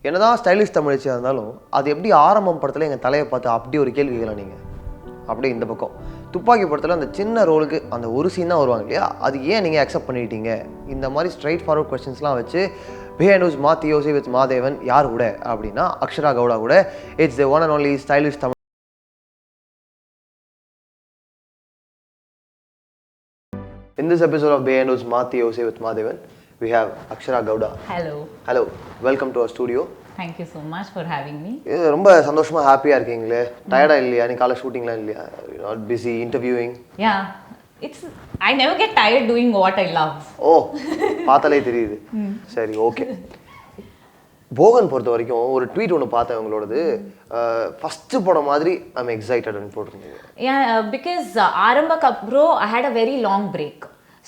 என்னதான் ஸ்டைலிஷ் தமிழச்சியாக இருந்தாலும் அது எப்படி ஆரம்பம் படத்தில் எங்கள் தலையை பார்த்து அப்படி ஒரு கேள்வி கேட்கலாம் நீங்கள். அப்படியே இந்த பக்கம் துப்பாக்கி படத்தில் அந்த சின்ன ரோலுக்கு அந்த ஒரு சீன் தான் வருவாங்க இல்லையா, அது ஏன் நீங்கள் அக்செப்ட் பண்ணிட்டீங்க? இந்த மாதிரி ஸ்ட்ரைட் ஃபார்வர்ட் கொஸ்டின்ஸ்லாம் வச்சு Behindwoods MaatheYosi with Maathevan யார் கூட அப்படின்னா அக்ஷரா கவுடா கூட. It's the one and only stylish Tamil. In this episode of Behindwoods MaatheYosi with Maathevan, we have Akshara Gowda. Hello. Hello. Welcome to our studio. Thank you so much for having me. ரொம்ப சந்தோஷமா ஹாப்பியா இருக்கீங்களே? டயர்டா இல்லையா? நீ காலைல ஷூட்டிங்லாம் இல்லையா? Not busy interviewing? Yeah. I never get tired doing what I love. Oh, பார்த்தாலே தெரியுது. சரி, ஓகே. போகன் பொறுத்த வரைக்கும் ஒரு ட்வீட் ஒன்று பார்த்தேன் உங்களோடது. ஃபர்ஸ்ட் படம் மாதிரி ஐம் எக்ஸைட்டட்னு போட்டிருந்தீங்க. Yeah, because ஆரம்பக்கு அப்புறம் I had a very long break.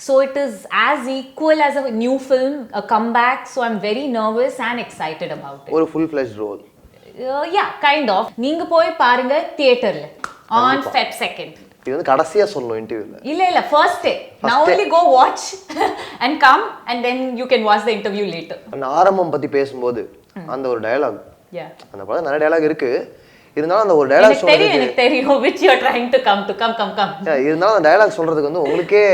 So it is as equal as a new film, a comeback. So I'm very nervous and excited about it. ஒரு full-fledged role. Yeah, kind of. நீங்க போய் பாருங்க தியேட்டர்ல on Feb 2nd. இது வந்து கடைசியா சொல்லணும் இன்டர்வியூல. இல்ல first day. Now only go watch and come and then you can watch the interview later. அந்த ஆரம்பம் பத்தி பேசும்போது அந்த ஒரு டயலாக். Yeah. அந்த படம் நிறைய டயலாக் இருக்கு. இருந்தாலும் அந்த ஒரு டயலாக் சொல்றது எனக்கு தெரியும் which you are trying to come. இருந்தாலும் அந்த டயலாக் சொல்றதுக்கு வந்து உங்களுக்கே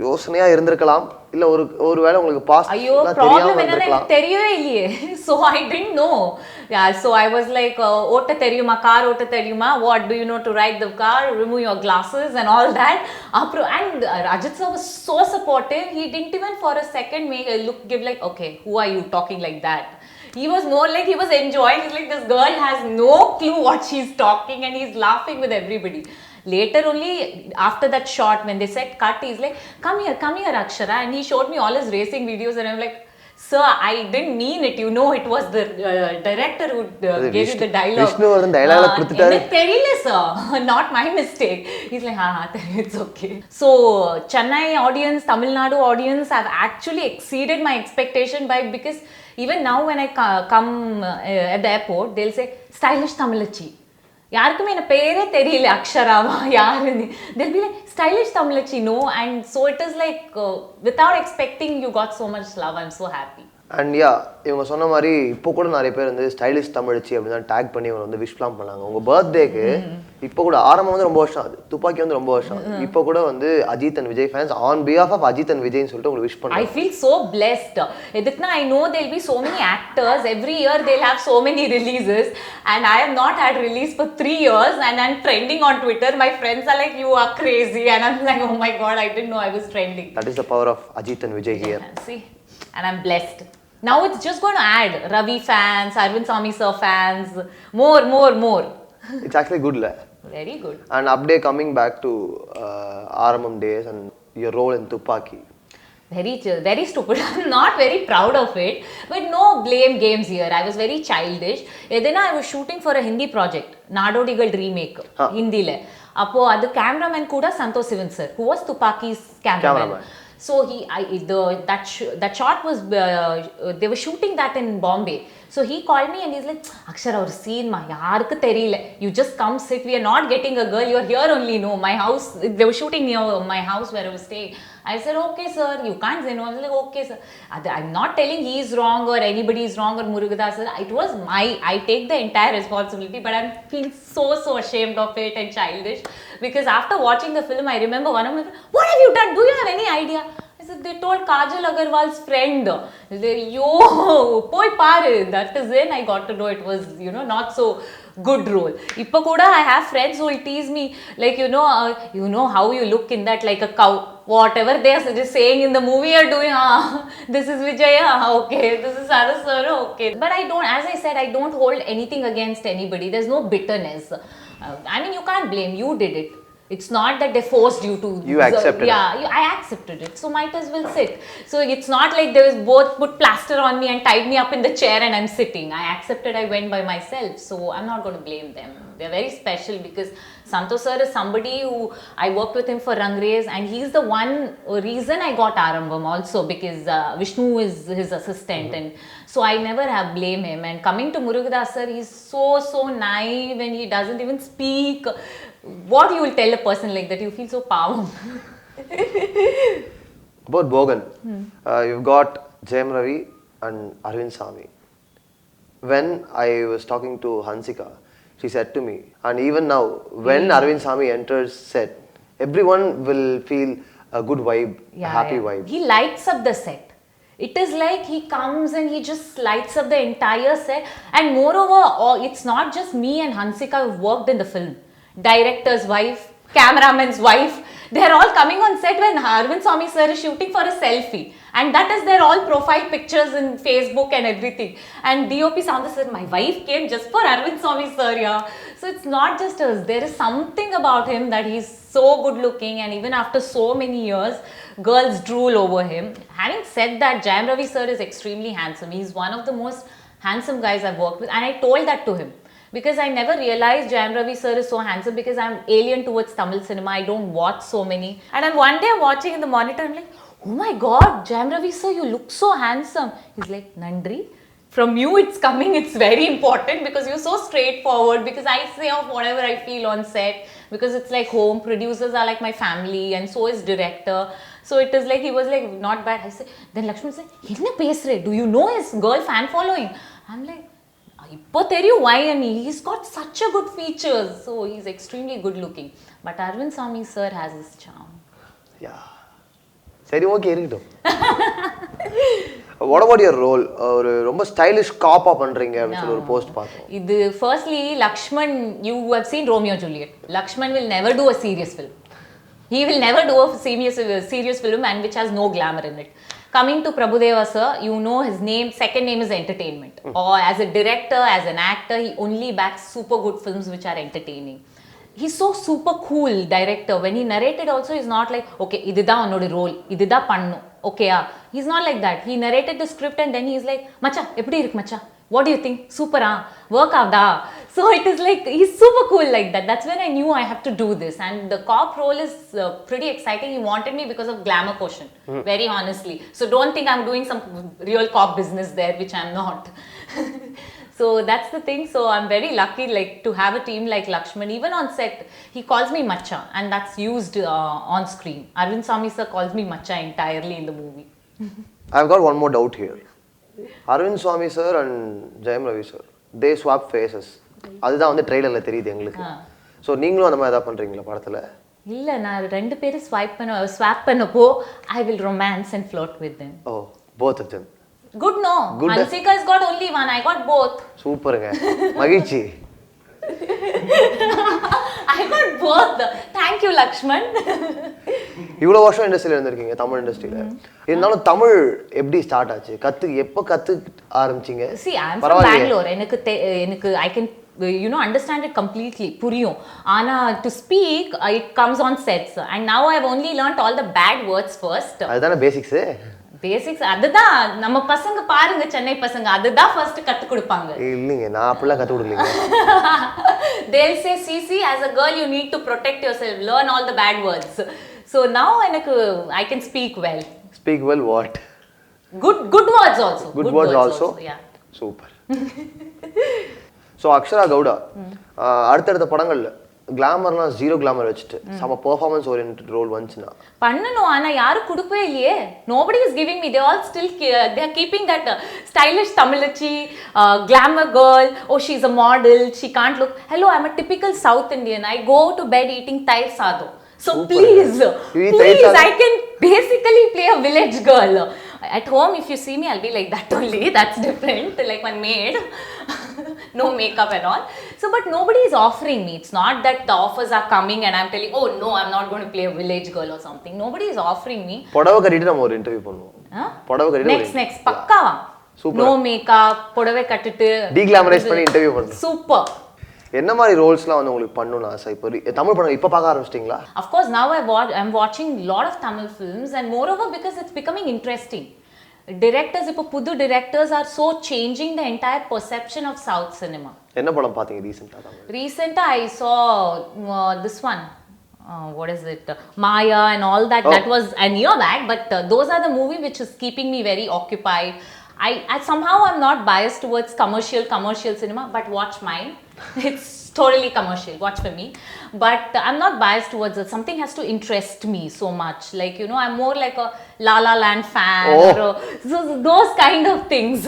யோசனையா இருந்திருக்கலாம், இல்ல ஒருவேளை உங்களுக்கு பாஸ் ப்ராப்ளம் என்னன்னா எனக்கு தெரியவே இல்லையே. So I didn't know. Yeah, so I was like ஓட்ட தெரியுமா, கார் ஓட்ட தெரியுமா, what do you know to ride the car, remove your glasses and all that. And Ajith sir was so supportive. He didn't even for a second make a look, give like, okay, who are you talking like that. He was more like he was enjoying. He's like, this girl has no clue what she's talking and he's laughing with everybody. Later only, after that shot, when they said cut, he's like, come here Akshara. And he showed me all his racing videos and I'm like, sir, I didn't mean it. You know, it was the director who gave you the dialogue. Vishnu was the dialogue. Therila, sir. Not my mistake. He's like, it's okay. So, Chennai audience, Tamil Nadu audience have actually exceeded my expectation because even now when I come at the airport, they'll say, Stylish Tamizhachi. யாருக்குமே என்ன பேரே தெரியல அக்ஷராவா யாருன்னு. They'll be like, Stylish Tamizhachi, no? And so it is like, without expecting, you got so much love. I'm so happy. And yeah, இவங்க சொன்ன மாதிரி இப்போ கூட நிறைய பேர் வந்து ஸ்டைலிஷ் தமிழச்சி அப்படின்னு தான் டேக் பண்ணி இவங்க வந்து விஷ்லாம் பண்ணாங்க. உங்கள் பர்த்டேக்கு இப்போ கூட ஆரம்பம் வந்து ரொம்ப வருஷம் ஆகுது, துப்பாக்கி வந்து ரொம்ப வருஷம் ஆகுது. இப்போ கூட வந்து Ajith and Vijay fans on behalf of Ajith and விஜய்னு சொல்லிட்டு உங்களுக்கு விஷ் பண்ணாங்க. I feel so blessed. எதுக்குன்னா I know there'll be so many actors. Every year they'll have so many releases and I have not had release for 3 years and I'm trending on Twitter. My friends are like, you are crazy, and I'm like, oh my god, I didn't know I was trending. That is the power of Ajith and Vijay here. See, and I'm blessed. Now it's just going to add Ravi fans, Arvin Swami sir fans, more. It's actually good, la. Very good. And update coming back to Aramam days and your role in Thuppakki. Very stupid. I'm not very proud of it, but no blame games here. I was very childish. Edena I was shooting for a Hindi project, Nadodigal remake, Hindi le. Appo adu cameraman kuda Santosh Sivan sir, who was Thuppakki's cameraman. So that shot was they were shooting that in Bombay. So he called me and he's like, Akshara, or scene ma yaarukku theriyala, you just come sit, we are not getting a girl, you are here only. No, my house, they were shooting near my house where I was staying. I said, okay sir, you can't say no. I was like, okay sir. I'm not telling he is wrong or anybody is wrong or Murugadas. It was I take the entire responsibility, but I'm feeling so ashamed of it and childish because after watching the film I remember one of my friends, what have you done, do you have any idea? I said, they told Kajal Agarwal's friend. They, yo, poi paru. That is when I got to know it was, not so good role. Ippa kuda I have friends who will tease me like, you know how you look in that like a cow. Whatever they are just saying in the movie you're doing, this is Vijay, okay, this is Sir, okay. But as I said, I don't hold anything against anybody. There's no bitterness. I mean, you can't blame, you did it. It's not that they forced you to. You accepted it. Yeah, I accepted it. So might as well sit. So it's not like they was both put plaster on me and tied me up in the chair and I'm sitting. I accepted, I went by myself. So I'm not going to blame them. They're very special because Santosh sir is somebody who I worked with him for Rangrace and he's the one reason I got Arambam also because Vishnu is his assistant and so I never have blame him. And coming to Murugadas sir, he's so naive and he doesn't even speak. What you will tell a person like that? You feel so powerful. About Bogan, you've got Jayam Ravi and Arvind Swamy. when I was talking to Hansika, she said to me, and even now, when Arvin Swami enters set, everyone will feel a good vibe, a happy vibe. He lights up the set. It is like he comes and he just lights up the entire set. And moreover, it's not just me and Hansika who worked in the film. Director's wife, cameraman's wife, they're all coming on set when Arvin Swami sir is shooting for a selfie. And that is their all profile pictures in Facebook and everything. And DOP Sound said, my wife came just for Arvin Swami sir, yeah. So it's not just us. There is something about him that he's so good looking, and even after so many years, girls drool over him. Having said that, Jayam Ravi sir is extremely handsome. He's one of the most handsome guys I've worked with, and I told that to him. Because I never realized Jayam Ravi sir is so handsome, because I'm alien towards Tamil cinema. I don't watch so many. And then one day I'm watching in the monitor, I'm like, oh my god, Jayam Ravi sir, you look so handsome. He's like, Nandri, from you it's coming, it's very important, because you're so straightforward, because I say of whatever I feel on set, because it's like home, producers are like my family, and so is director. So it is like, he was like, not bad. I said, then Lakshman said, Enna pesre, do you know his girl fan following? I'm like, Ippo theriyu why, and he's got such a good features. So he's extremely good looking. But Arvin Swami sir has his charm. Yeah. சரி okay இருக்கட்டும். What about your role? ஒரு ரொம்ப stylish காப்பா பண்றீங்க அப்படின்னு சொல்லி ஒரு post பார்த்தோம். இது firstly Lakshman, you have seen Romeo Juliet. Lakshman will never do a serious film. He will never do a serious film and which has no glamour in it. Coming to Prabhu Deva sir, you know his name, second name is entertainment. Or as a director, as an actor, he only backs super good films which are entertaining. He's so super cool director. When he narrated also, he's not like, okay, idida unnode role, idida pannu, okay ah. He's not like that. He narrated the script and then he's like, macha, eppadi iruk macha? What do you think? Super ah, work out da. So it is like, he's super cool like that. That's when I knew I have to do this. And the cop role is pretty exciting. He wanted me because of glamour quotient, very honestly. So don't think I'm doing some real cop business there, which I'm not. So that's the thing. So I'm very lucky like to have a team like Lakshman. Even on set, he calls me Macha, and that's used on screen. Arvind Swami sir calls me Macha entirely in the movie. I've got one more doubt here. Arvin Swami sir and Jayam Ravi sir, they swap faces. அதுதான் வந்து ட்ரெய்லர்ல தெரியுது எங்களுக்கு. So நீங்களும் அந்த மாதிரி ஏதாவது பண்றீங்களா படத்துல? இல்ல, நான் ரெண்டு பேரும் ஸ்வாப் பண்ணப்போ I will romance and flirt with them. Oh, both of them. Good no. Hansika has got only one. I got both. சூப்பருங்க. மகிழ்ச்சி. I got both. Thank you, Lakshman. இவ்வளோ வருஷம் இண்டஸ்ட்ரியில் இருந்திருக்கீங்க, தமிழ் இண்டஸ்ட்ரியில். இருந்தாலும் தமிழ் எப்படி ஸ்டார்ட் ஆச்சு? எப்போ ஆரம்பிச்சீங்க? See, I'm from Bangalore. எனக்கு I can understand it completely. புரியும். ஆனா to speak, it comes on sets. And now I've only learnt all the bad words first. அதுதானே பேசிக்ஸ். பேசிக்ஸ் அதுதான் நம்ம பசங்க பாருங்க, சென்னை பசங்க அதுதான் ஃபர்ஸ்ட் கத்து கொடுப்பாங்க. இல்லைங்க, நான் அப்படிலாம் கத்து கொடுக்கலங்க. They'll say, see, as a girl you need to protect yourself, learn all the bad words. So now I can speak well. Speak well what? Good words also. Good words also. Yeah. Super. So Akshara Gowda, அடுத்தடுத்த படங்கள்ல கிளாமர்லாம் zero glamour வச்சுட்டு சம performance oriented role வந்துச்சுனா பண்ணனும். ஆனா யாரும் கொடுக்கவே இல்லையே. Nobody is giving me. They all still they are keeping that stylish Tamizhachi glamour girl. Oh, she's a model, she can't look. Hello, I'm a typical South Indian. I go to bed eating tair sadho. So super. Please I can basically play a village girl. At home if you see me I'll be like that only. That's different, like my maid. No makeup and all. So but nobody is offering me. It's not that the offers are coming and I'm telling, oh no, I'm not going to play a village girl or something. Nobody is offering me. புடவை கட்டிட்டு நம்ம ஒரு interview பண்ணுவோம். புடவை கட்டிட்டு next பக்காவா. No makeup, புடவை கட்டிட்டு டீக்ளாமரைஸ் பண்ணி இன்டர்வியூ பண்ணுவோம். சூப்பர். என்ன மாதிரி ரோல்ஸ்லாம் வந்து உங்களுக்கு பண்ணனும் ஆசை? இப்போ தமிழ் படம் இப்ப பார்க்க ஆரம்பிச்சிட்டீங்களா? Of course, now I'm watching a lot of Tamil films, and moreover because it's becoming interesting. Directors, இப்போ புது directors are so changing the entire perception of South cinema. என்ன படம் பாத்தீங்க ரீசன்ட்டா? Recently I saw this one. What is it? Maya and all that. That was a year back, but those are the movie which is keeping me very occupied. I somehow I'm not biased towards commercial cinema, but watch mine. It's totally commercial. Watch for me. But I'm not biased towards it. Something has to interest me so much. Like, you know, I'm more like a La La Land fan. Or so those kind of things.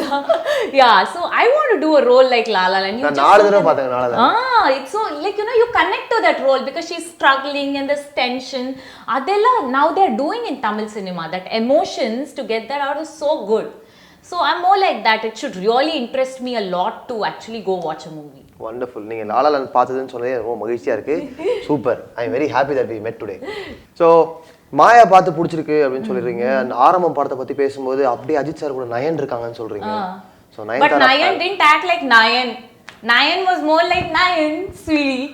Yeah, so I want to do a role like La La Land. It's so, like, you know, you connect to that role because she's struggling and there's tension. Adella, now they're doing in Tamil cinema. That emotions, to get that out is so good. So I'm more like that. It should really interest me a lot to actually go watch a movie. Wonderful. நீங்கள் La La Land பார்த்ததுன்னு சொன்னதே ரொம்ப மகிழ்ச்சியாக இருக்குது. Super. I am very happy that we met today. So Maya பார்த்து பிடிச்சிருக்கு அப்படின்னு சொல்லிடுறீங்க. அந்த ஆரம்பம் படத்தை பற்றி பேசும்போது அப்படியே அஜித் சார் கூட நயன் இருக்காங்கன்னு சொல்கிறீங்க. So But Nayan didn't act like Nayan. Nayan was more like Nayan, sweetie.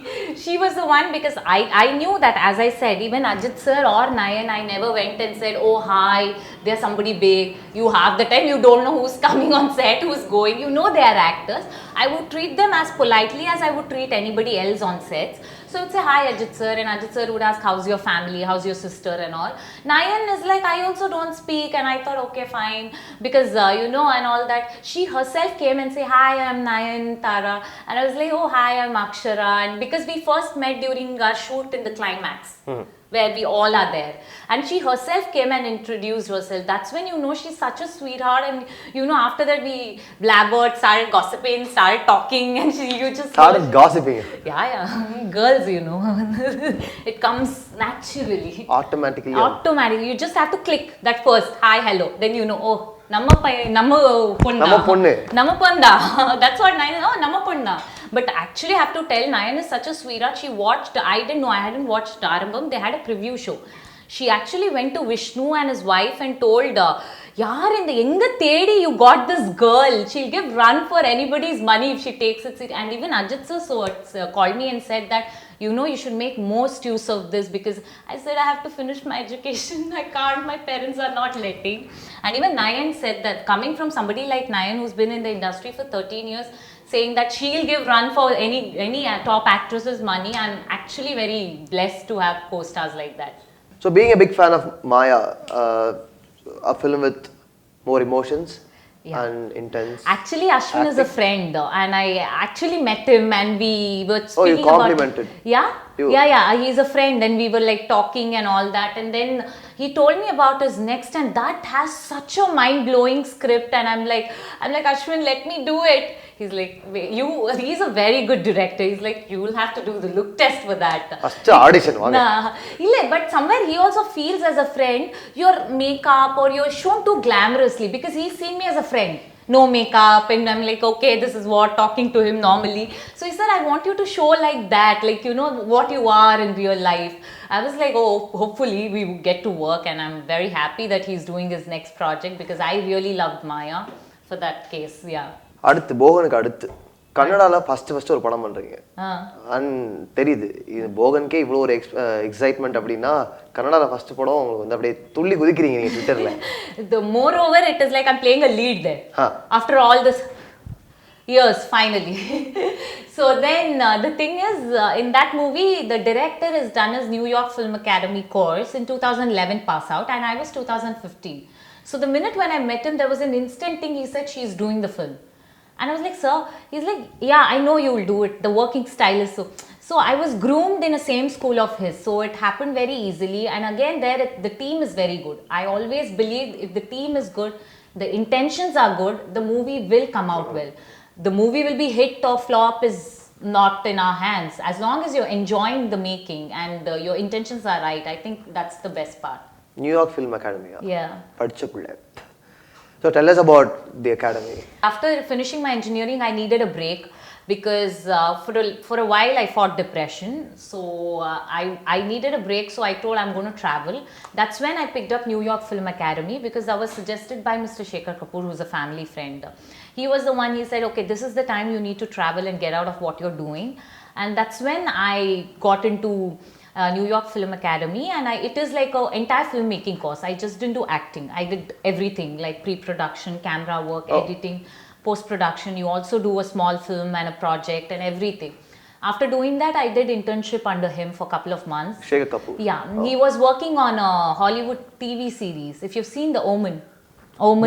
She was the one because I knew that, as I said, even Ajith sir or Nayan, I never went and said, oh hi, there's somebody big. You have the time, you don't know who's coming on set, who's going. You know they are actors. I would treat them as politely as I would treat anybody else on sets. So I would say, hi Ajith sir, and Ajith sir would ask, how's your family, how's your sister and all. Nayan is like, I also don't speak, and I thought, okay, fine, because you know, and all that. She herself came and say, hi, I'm Nayanthara, and I was like, oh, hi, I'm Akshara, and because we first met during our shoot in the climax. Where we all are there, and she herself came and introduced herself. That's when you know she's such a sweetheart, and you know, after that we blabbered, started gossiping, started talking, and you just started gossiping. Yeah, girls, you know. It comes naturally, automatically. You just have to click that first hi, hello, then you know, oh, நம்ம பொண்ணா. That's what Nayan, oh, நம்ம பொண்ணா. But actually I have to tell, Nayan is such a sweetheart. She watched, I didn't know, I hadn't watched Arambam. They had a preview show. She actually went to Vishnu and his wife and told, yaar, in the enga thedi you got this girl. She'll give run for anybody's money if she takes it. And even Ajith sir called me and said that, you know, you should make most use of this, because I said I have to finish my education. I can't, my parents are not letting. And even Nayan said that, coming from somebody like Nayan who's been in the industry for 13 years, saying that she'll give run for any top actress's money. I'm actually very blessed to have co-stars like that. So being a big fan of Maya, a film with more emotions and intense. Actually, Ashwin is a friend, and I actually met him and we were speaking. Oh, you complimented. Yeah, he's a friend, and we were like talking and all that, and then he told me about his next, and that has such a mind-blowing script, and I'm like Ashwin, let me do it. He's like, he's a very good director. He's like, you will have to do the look test for that. First audition. But somewhere he also feels as a friend, your makeup or you're shown too glamorously, because he's seen me as a friend. No makeup, and I'm like, okay, this is what, talking to him normally. So he said, I want you to show like that, like, you know, what you are in real life. I was like, oh, hopefully we will get to work, and I'm very happy that he's doing his next project, because I really loved Maya for that case. அடுத்து போகனுக்கு அடுத்து கன்னடால first ஒரு படம் பண்றீங்க. And தெரியுது இது போகனுக்கே இவ்வளோ ஒரு excitement அப்படின்னா கன்னடால ஃபர்ஸ்ட் படம் உங்களுக்கு வந்து அப்படியே துள்ளி குதிக்கிறீங்க நீங்க ட்விட்டர்ல. The moreover it is like I'm playing a lead there. After all this years, finally. So then the thing is, in that movie the director has done his New York Film Academy course in 2011 pass out, and I was 2015. So the minute when I met him, there was an instant thing. He said, she's doing the film. And I was like, sir, he's like, yeah, I know you will do it. The working style is so. So I was groomed in the same school of his. So it happened very easily. And again, the team is very good. I always believe if the team is good, the intentions are good, the movie will come out well. The movie will be hit or flop is not in our hands. As long as you're enjoying the making and your intentions are right, I think that's the best part. New York Film Academy. Yeah. படிச்ச பிள்ளை. So tell us about the academy. After finishing my engineering, I needed a break because for a while I fought depression. So I needed a break, so I told I'm going to travel. That's when I picked up New York Film Academy, because I was suggested by Mr. Shekhar Kapoor, who's a family friend. He was the one, he said, okay, this is the time you need to travel and get out of what you're doing. And that's when I got into New York Film Academy, and it is like an entire filmmaking course. I just didn't do acting. I did everything, like pre-production, camera work, editing, post-production. You also do a small film and a project and everything. After doing that, I did internship under him for a couple of months. Shekhar Kapoor. Yeah, he was working on a Hollywood TV series. If you've seen The Omen,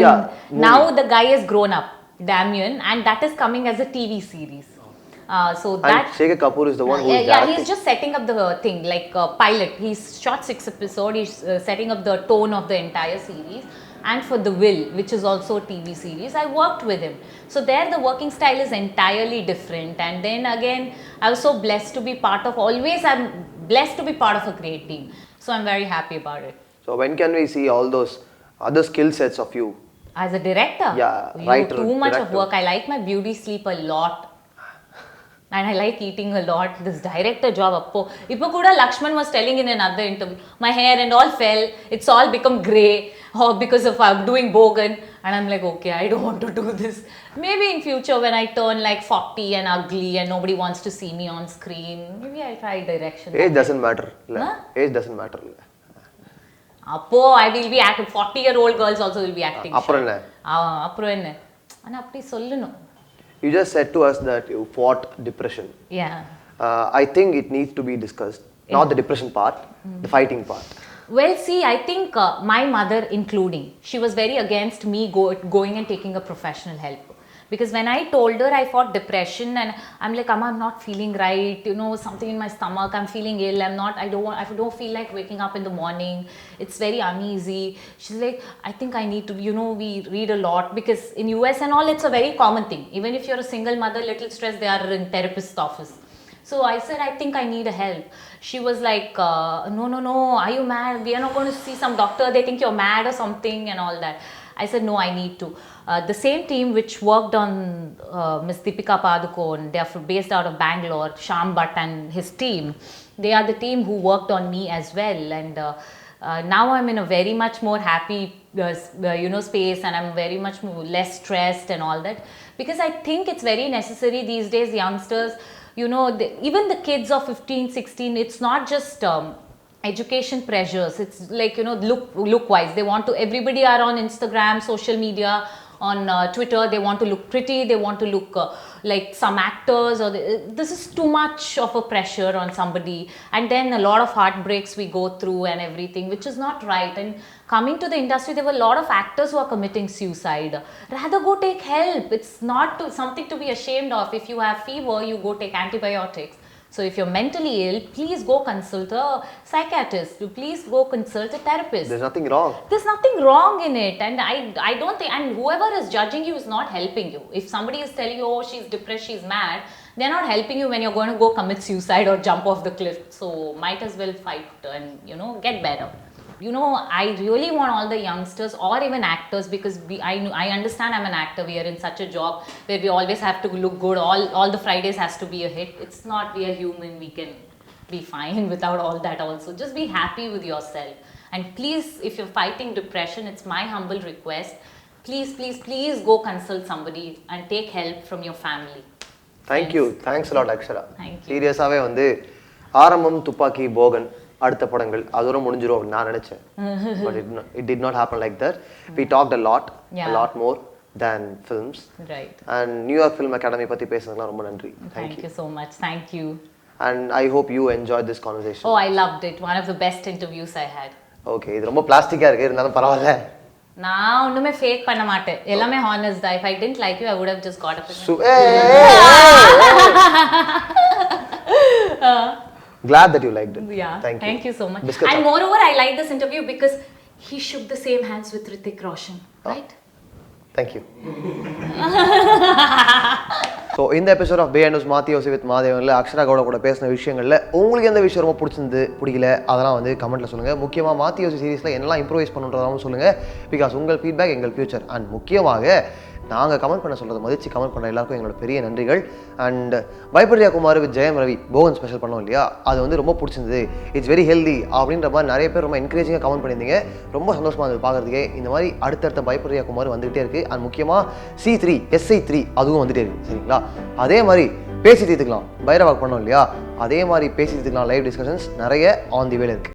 yeah, now the guy has grown up, Damien, and that is coming as a TV series. So And that Shekhar Kapoor is the one who is yeah, directing. he's just setting up the thing, like pilot. He's shot 6 episodes. He's setting up the tone of the entire series. And for The Will, which is also a TV series, I worked with him. So there the working style is entirely different. And then again, I was so blessed to be part of, always I'm blessed to be part of a great team. So I'm very happy about it. So when can we see all those other skill sets of you? As a director? Yeah, writer, too much director. of work. I like my beauty sleep a lot. And I like eating a lot. This director job, Ipo kuda Lakshman was telling in another interview, my hair and all fell, it's all become grey because of doing Bogan. And I'm like, okay, I don't want to do this. Maybe in future when I turn like 40 and ugly and nobody wants to see me on screen, maybe I'll try direction. Age doesn't matter. Huh? Age doesn't matter. I will be acting. 40-year-old girls also will be acting. அப்புறம் என்ன ஆனா அப்படி சொல்லணும். You just said to us that you fought depression. Yeah. I think it needs to be discussed. Not the depression part, the fighting part. Well, see, I think my mother including, she was very against me going and taking a professional help. Because when I told her I fought depression and I'm like, Amma, I'm not feeling right, you know, something in my stomach, I'm feeling ill, I don't feel like waking up in the morning, it's very uneasy. She's like, I think I need to, you know, we read a lot because in US and all, it's a very common thing. Even if you're a single mother, little stressed, they are in therapist's office. So I said, I think I need a help. She was like, no, are you mad? We are not going to see some doctor, they think you're mad or something and all that. I said, no, I need to. The same team which worked on Miss Deepika Padukone, they are based out of Bangalore, Shyam Bhatt and his team. They are the team who worked on me as well. And now I'm in a very much more happy space, and I'm very much more less stressed and all that. Because I think it's very necessary these days, youngsters, you know, even the kids of 15, 16, it's not just education pressures. It's like, you know, look wise. They want to, everybody are on Instagram, social media, on Twitter. They want to look pretty. They want to look like some actors. This is too much of a pressure on somebody. And then a lot of heartbreaks we go through and everything, which is not right. And coming to the industry, there were a lot of actors who are committing suicide. Rather go take help. It's not something to be ashamed of. If you have fever, you go take antibiotics. So if you're mentally ill, please go consult a psychiatrist. Please go consult a therapist. There's nothing wrong. There's nothing wrong in it. And I don't think, and whoever is judging you is not helping you. If somebody is telling you, oh, she's depressed, she's mad, they're not helping you when you're going to go commit suicide or jump off the cliff. So might as well fight and, you know, get better. You know, I really want all the youngsters or even actors, because I understand I'm an actor. We are in such a job where we always have to look good. All the Fridays has to be a hit. It's not, we are human. We can be fine without all that also. Just be happy with yourself. And please, if you're fighting depression, it's my humble request. Please go consult somebody and take help from your family. Thank you. Thanks a lot, Akshara. Thank you. சீரியஸாகவே வந்து ஆரம்பம் துப்பாக்கி போகன் அடுத்த படங்கள் அதோட முடிஞ்சிரும் அப்படின்னு நான் நினைச்சேன். But it did not happen like that. We talked a lot more than films. Right. And New York Film Academy பத்தி பேசுனதுல ரொம்ப நன்றி. Thank you so much. Thank you. And I hope you enjoyed this conversation. Oh, I loved it. One of the best interviews I had. Okay, இது ரொம்ப பிளாஸ்டிக்கா இருக்கு, இருந்தாலும் பரவாயில்ல. நான் ஒண்ணுமே ஃபேக் பண்ண மாட்டேன், எல்லாமே ஹானஸ்ட் தான். If I didn't like you, I would have just got up. Glad that you liked it. Yeah. Thank you so much. Biscuit And moreover, I like this interview because he shook the same hands with Hrithik Roshan, right? Thank you. So இந்த episode of Behindwoods MaatheYosi with Maathevan Akshara Gowda கூட பேசின விஷயங்களில் உங்களுக்கு எந்த விஷயம் ரொம்ப பிடிச்சிருந்து பிடிக்கல அதெல்லாம் வந்து கமெண்ட்டில் சொல்லுங்கள். முக்கியமாக MaatheYosi சீரிஸில் என்னெல்லாம் இம்ப்ரூவைஸ் பண்ணுறதாவும் சொல்லுங்கள். பிகாஸ் உங்கள் ஃபீட்பேக் எங்கள் ஃபியூச்சர். அண்ட் முக்கியமாக நாங்கள் கமெண்ட் பண்ண சொல்கிறத மதித்து கமெண்ட் பண்ணுற எல்லாருக்கும் எங்களோட பெரிய நன்றிகள். அண்ட் பயப்படியா குமார் வித் ஜெயம் ரவி போகன் ஸ்பெஷல் பண்ணோம் இல்லையா, அது வந்து ரொம்ப பிடிச்சிருந்தது. இட்ஸ் வெரி ஹெல்தி அப்படின்ற மாதிரி நிறைய பேர் ரொம்ப என்கரேஜிங்காக கமெண்ட் பண்ணியிருந்தீங்க. ரொம்ப சந்தோஷமாக இருந்தது பார்க்குறதுக்கே. இந்த மாதிரி அடுத்தடுத்த பயப்படியா குமார் வந்துகிட்டே இருக்குது. அண்ட் முக்கியமாக SI3 அதுவும் வந்துகிட்டே இருக்குது. சரிங்களா? அதே மாதிரி பேசி தீர்த்துக்கலாம் பைரவாக் பண்ணோம் இல்லையா, அதே மாதிரி பேசி தீர்த்துக்கலாம் லைவ் டிஸ்கஷன்ஸ் நிறைய ஆன் தி வேல இருக்குது.